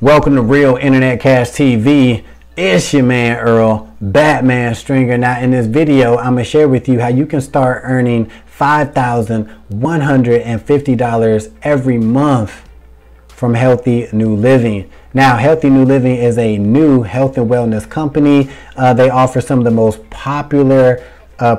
Welcome to Real Internet Cash TV. It's your man Earl, Batman Stringer. Now in this video, I'm gonna share with you how you can start earning $5,150 every month from HealthyNuLiving. Now, HealthyNuLiving is a new health and wellness company. They offer some of the most popular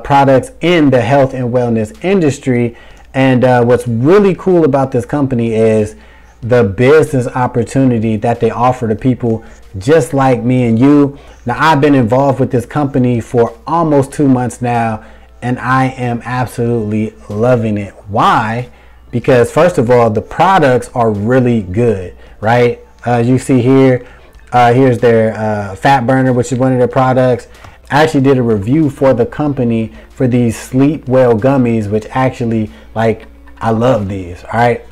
products in the health and wellness industry. And what's really cool about this company is the business opportunity that they offer to people just like me and you. Now, I've been involved with this company for almost 2 months now, and I am absolutely loving it. Why? Because first of all, the products are really good, right? As you see here, here's their fat burner, which is one of their products. I actually did a review for the company for these Sleep Well gummies, which actually, like, I love these, all right?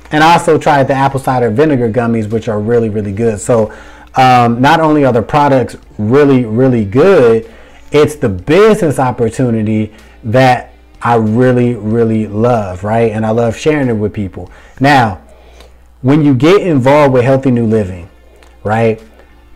And I also tried the apple cider vinegar gummies, which are really, really good. So not only are the products really, really good, it's the business opportunity that I really, really love, right? And I love sharing it with people. Now, when you get involved with HealthyNuLiving, right,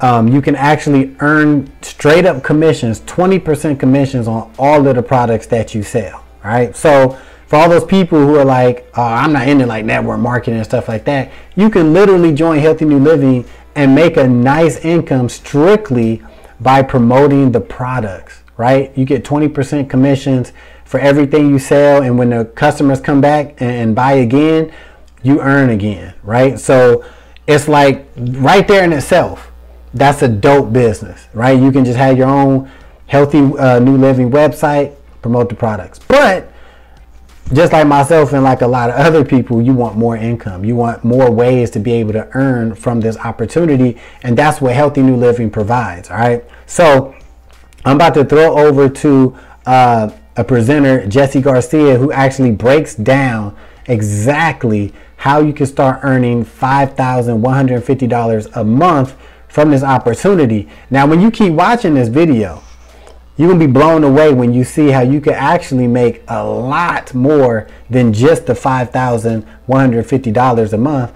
you can actually earn straight up commissions, 20% commissions on all of the products that you sell, right? So for all those people who are like, oh, I'm not into like network marketing and stuff like that, you can literally join HealthyNuLiving and make a nice income strictly by promoting the products, right? You get 20% commissions for everything you sell, and when the customers come back and buy again, you earn again, right? So it's like right there in itself, that's a dope business, right? You can just have your own HealthyNuLiving website, promote the products. But just like myself and like a lot of other people, you want more income. You want more ways to be able to earn from this opportunity. And that's what HealthyNuLiving provides. All right. So I'm about to throw over to a presenter, Jesse Garcia, who actually breaks down exactly how you can start earning $5,150 a month from this opportunity. Now, when you keep watching this video, you're going to be blown away when you see how you can actually make a lot more than just the $5,150 a month.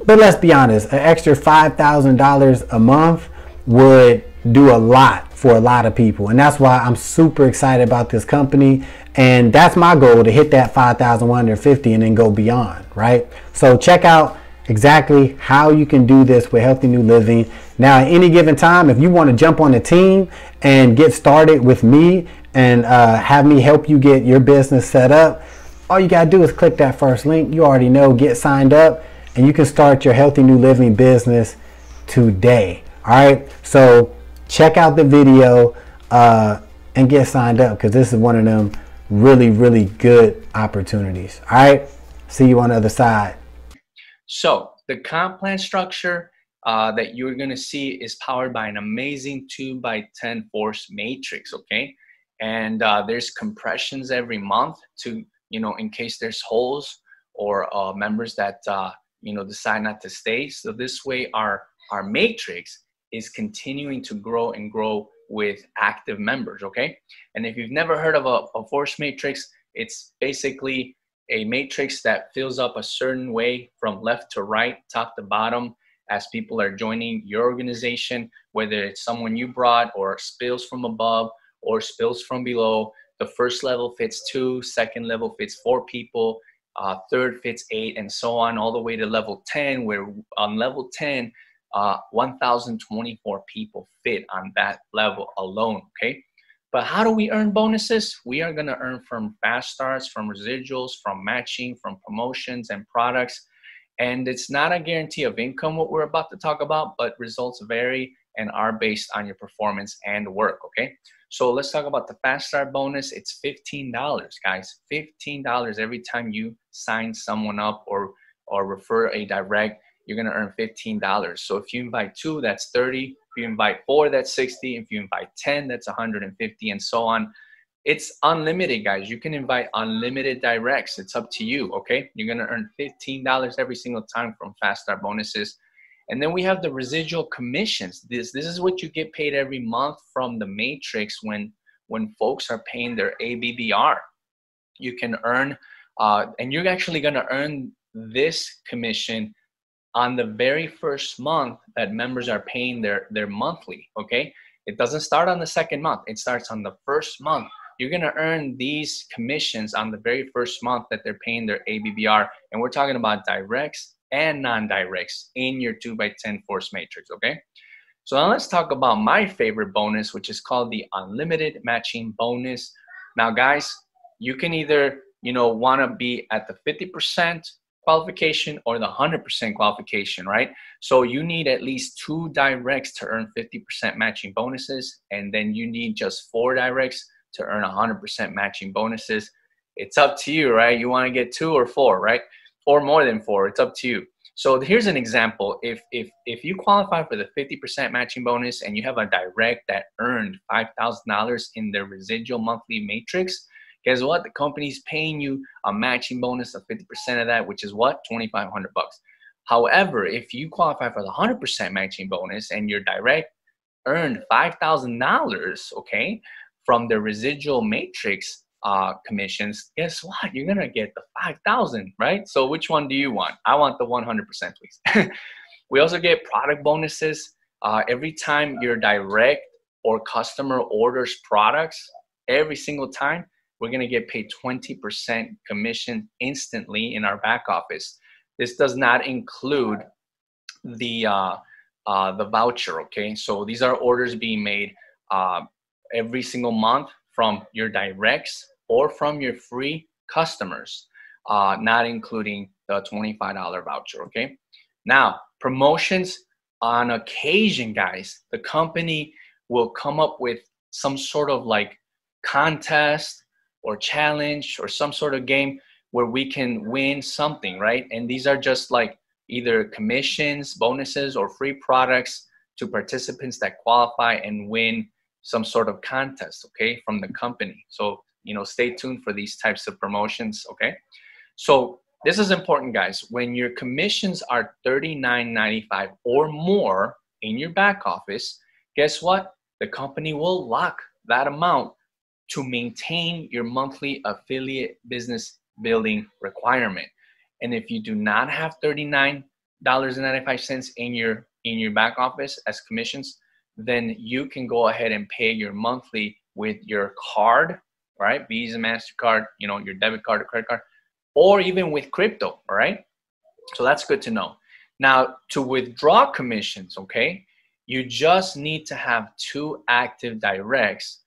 But let's be honest, an extra $5,000 a month would do a lot for a lot of people. And that's why I'm super excited about this company. And that's my goal, to hit that $5,150 and then go beyond, right? So check out exactly how you can do this with HealthyNuLiving. Now, at any given time, if you want to jump on the team and get started with me and have me help you get your business set up, all you got to do is click that first link. You already know, get signed up, and you can start your HealthyNuLiving business today. All right. So check out the video and get signed up, because this is one of them really, really good opportunities. All right. See you on the other side. So the comp plan structure that you're going to see is powered by an amazing 2x10 force matrix, okay? And there's compressions every month to, in case there's holes or members that, decide not to stay. So this way our matrix is continuing to grow and grow with active members, okay? And if you've never heard of a force matrix, it's basically a matrix that fills up a certain way from left to right, top to bottom, as people are joining your organization, whether it's someone you brought or spills from above or spills from below. The first level fits 2, second level fits 4 people, third fits 8, and so on, all the way to level 10, where on level 10, 1,024 people fit on that level alone, okay? But how do we earn bonuses? We are going to earn from fast starts, from residuals, from matching, from promotions and products. And it's not a guarantee of income, what we're about to talk about, but results vary and are based on your performance and work, okay? So let's talk about the fast start bonus. It's $15, guys. $15 every time you sign someone up or refer a direct. You're going to earn $15. So if you invite 2, that's 30. If you invite 4, that's 60. If you invite 10, that's 150, and so on. It's unlimited, guys. You can invite unlimited directs. It's up to you, okay? You're going to earn $15 every single time from fast start bonuses. And then we have the residual commissions. This is what you get paid every month from the matrix when folks are paying their ABBR. You can earn, and you're actually going to earn this commission on the very first month that members are paying their monthly, okay? It doesn't start on the second month. It starts on the first month. You're going to earn these commissions on the very first month that they're paying their ABBR. And we're talking about directs and non-directs in your 2x10 force matrix, okay? So now let's talk about my favorite bonus, which is called the unlimited matching bonus. Now, guys, you can either, want to be at the 50% qualification or the 100% qualification, right? So you need at least 2 directs to earn 50% matching bonuses, and then you need just 4 directs to earn 100% matching bonuses. It's up to you, right? You want to get 2 or 4, right? Or more than 4, it's up to you. So here's an example. If you qualify for the 50% matching bonus and you have a direct that earned $5,000 in their residual monthly matrix, guess what? The company's paying you a matching bonus of 50% of that, which is what? $2,500 bucks. However, if you qualify for the 100% matching bonus and your direct earned $5,000, okay, from the residual matrix commissions, guess what? You're gonna get the 5,000, right? So which one do you want? I want the 100%, please. We also get product bonuses every time your direct or customer orders products. Every single time, we're gonna get paid 20% commission instantly in our back office. This does not include the voucher, okay? So these are orders being made every single month from your directs or from your free customers, not including the $25 voucher, okay? Now, promotions on occasion, guys, the company will come up with some sort of like contest or challenge or some sort of game where we can win something, right? And these are just like either commissions, bonuses, or free products to participants that qualify and win some sort of contest, okay, from the company. So, stay tuned for these types of promotions, okay? So this is important, guys. When your commissions are $39.95 or more in your back office, guess what? The company will lock that amount to maintain your monthly affiliate business building requirement. And if you do not have $39.95 in your back office as commissions, then you can go ahead and pay your monthly with your card, right? Visa, MasterCard, your debit card or credit card, or even with crypto, all right? So that's good to know. Now, to withdraw commissions, okay, you just need to have 2 active directs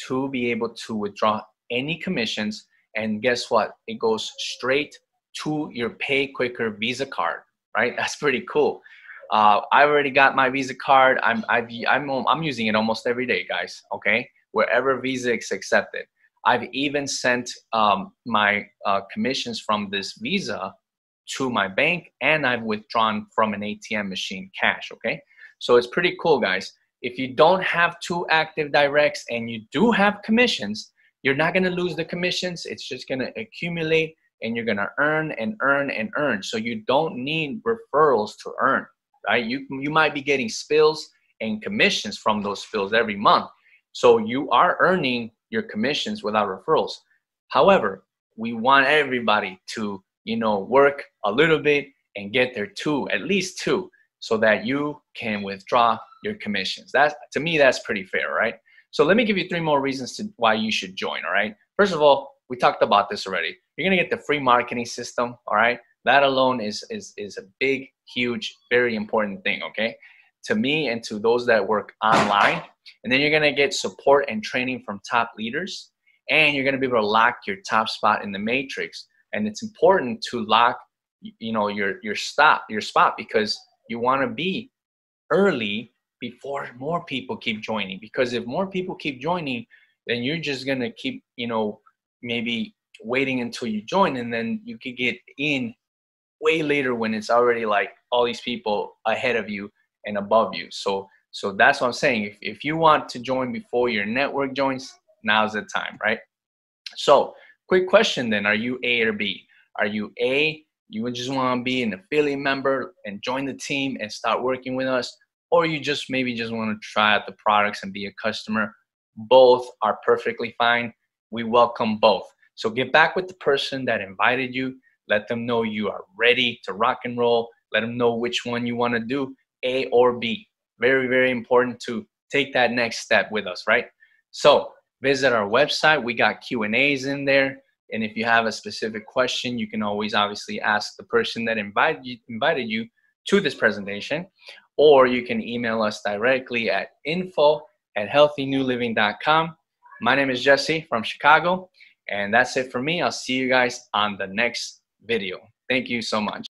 to be able to withdraw any commissions. And guess what? It goes straight to your Pay Quicker Visa card, right? That's pretty cool. I already got my Visa card. I'm using it almost every day, guys, okay? Wherever Visa is accepted. I've even sent my commissions from this Visa to my bank, and I've withdrawn from an ATM machine cash, okay? So it's pretty cool, guys. If you don't have 2 active directs and you do have commissions, you're not gonna lose the commissions. It's just gonna accumulate and you're gonna earn and earn and earn. So you don't need referrals to earn, right? You might be getting spills and commissions from those spills every month. So you are earning your commissions without referrals. However, we want everybody to, work a little bit and get their 2, at least 2, so that you can withdraw your commissions. To me, that's pretty fair, right? So let me give you 3 more reasons why you should join, all right? First of all, we talked about this already. You're gonna get the free marketing system, all right? That alone is a big, huge, very important thing, okay? To me and to those that work online. And then you're gonna get support and training from top leaders, and you're gonna be able to lock your top spot in the matrix. And it's important to lock, your spot, because you wanna be early before more people keep joining. Because if more people keep joining, then you're just gonna keep, maybe waiting until you join, and then you could get in way later when it's already like all these people ahead of you and above you. So that's what I'm saying. If you want to join before your network joins, now's the time, right? So quick question then, are you A or B? Are you A, you just want to be an affiliate member and join the team and start working with us? Or you just maybe just want to try out the products and be a customer? Both are perfectly fine. We welcome both. So get back with the person that invited you. Let them know you are ready to rock and roll. Let them know which one you want to do, A or B. Very, very important to take that next step with us, right? So visit our website. We got Q&As in there. And if you have a specific question, you can always obviously ask the person that invited you to this presentation, or you can email us directly at info@healthynuliving.com. My name is Jesse from Chicago, and that's it for me. I'll see you guys on the next video. Thank you so much.